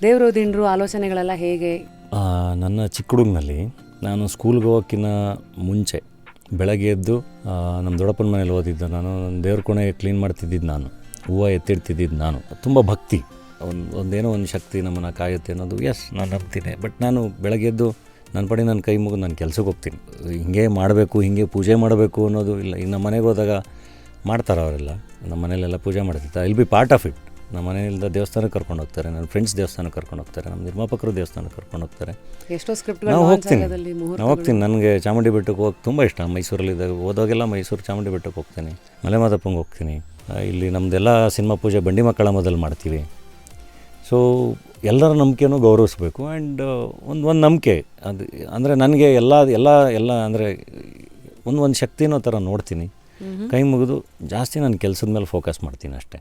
ದೇವರು ದಿಂಡ್ರು ಆಲೋಚನೆಗಳೆಲ್ಲ ಹೇಗೆ? ನನ್ನ ಚಿಕ್ಕ ಹುಡುಗನಲ್ಲಿ ನಾನು ಸ್ಕೂಲ್ಗೆ ಹೋಗೋಕ್ಕಿಂತ ಮುಂಚೆ ಬೆಳಗ್ಗೆ ಎದ್ದು ನಮ್ಮ ದೊಡ್ಡಪ್ಪನ ಮನೇಲಿ ಓದಿದ್ದೆ ನಾನು. ದೇವ್ರ ಕೋಣೆ ಕ್ಲೀನ್ ಮಾಡ್ತಿದ್ದಿದ್ದು ನಾನು, ಹೂವು ಎತ್ತಿಡ್ತಿದ್ದಿದ್ದು ನಾನು. ತುಂಬ ಭಕ್ತಿ, ಒಂದೇನೋ ಒಂದು ಶಕ್ತಿ ನಮ್ಮನ್ನು ಕಾಯುತ್ತೆ ಅನ್ನೋದು ನಾನು ನಂಬ್ತೀನಿ. ಬಟ್ ನಾನು ಬೆಳಗ್ಗೆ ಎದ್ದು ನನ್ನ ಪಡೆ ನನ್ನ ಕೈ ಮುಗಿದು ನಾನು ಕೆಲ್ಸಕ್ಕೆ ಹೋಗ್ತೀನಿ. ಹಿಂಗೆ ಮಾಡಬೇಕು, ಹಿಂಗೆ ಪೂಜೆ ಮಾಡಬೇಕು ಅನ್ನೋದು ಇಲ್ಲ. ಈಗ ನಮ್ಮ ಮನೆಗೆ ಹೋದಾಗ ಮಾಡ್ತಾರೆ ಅವರೆಲ್ಲ, ನಮ್ಮ ಮನೇಲೆಲ್ಲ ಪೂಜೆ ಮಾಡ್ತಿರ್ತಾರೆ. I'll be part of it. ನಮ್ಮ ಮನೆಯಿಂದ ದೇವಸ್ಥಾನಕ್ಕೆ ಕರ್ಕೊಂಡು ಹೋಗ್ತಾರೆ, ನನ್ನ ಫ್ರೆಂಡ್ಸ್ ದೇವಸ್ಥಾನಕ್ಕೆ ಕರ್ಕೊಂಡು ಹೋಗ್ತಾರೆ, ನಮ್ಮ ನಿರ್ಮಾಪಕರು ದೇವಸ್ಥಾನಕ್ಕೆ ಕರ್ಕೊಂಡು ಹೋಗ್ತಾರೆ. ಎಷ್ಟೋ ನಾವು ಹೋಗ್ತೀನಿ. ನನಗೆ ಚಾಮುಂಡಿ ಬೆಟ್ಟಕ್ಕೆ ಹೋಗಿ ತುಂಬ ಇಷ್ಟ. ಮೈಸೂರಲ್ಲಿದ್ದಾಗ ಹೋದಾಗೆಲ್ಲ ಮೈಸೂರು ಚಾಮುಂಡಿ ಬೆಟ್ಟಕ್ಕೆ ಹೋಗ್ತೀನಿ, ಮಲೆಮಾದಪ್ಪಂಗೆ ಹೋಗ್ತೀನಿ. ಇಲ್ಲಿ ನಮ್ಮದೆಲ್ಲ ಸಿನಿಮಾ ಪೂಜೆ ಬಂಡಿ ಮಕ್ಕಳ ಮೊದಲು ಮಾಡ್ತೀವಿ. ಸೊ ಎಲ್ಲರ ನಂಬಿಕೆನೂ ಗೌರವಿಸ್ಬೇಕು. ಆ್ಯಂಡ್ ಒಂದು ನಂಬಿಕೆ ಅದು ಅಂದರೆ ನನಗೆ ಎಲ್ಲ ಅಂದರೆ ಒಂದು ಶಕ್ತಿನೋ ಥರ ನೋಡ್ತೀನಿ. ಕೈ ಮುಗಿದು ಜಾಸ್ತಿ ನಾನು ಕೆಲಸದ ಮೇಲೆ ಫೋಕಸ್ ಮಾಡ್ತೀನಿ ಅಷ್ಟೇ.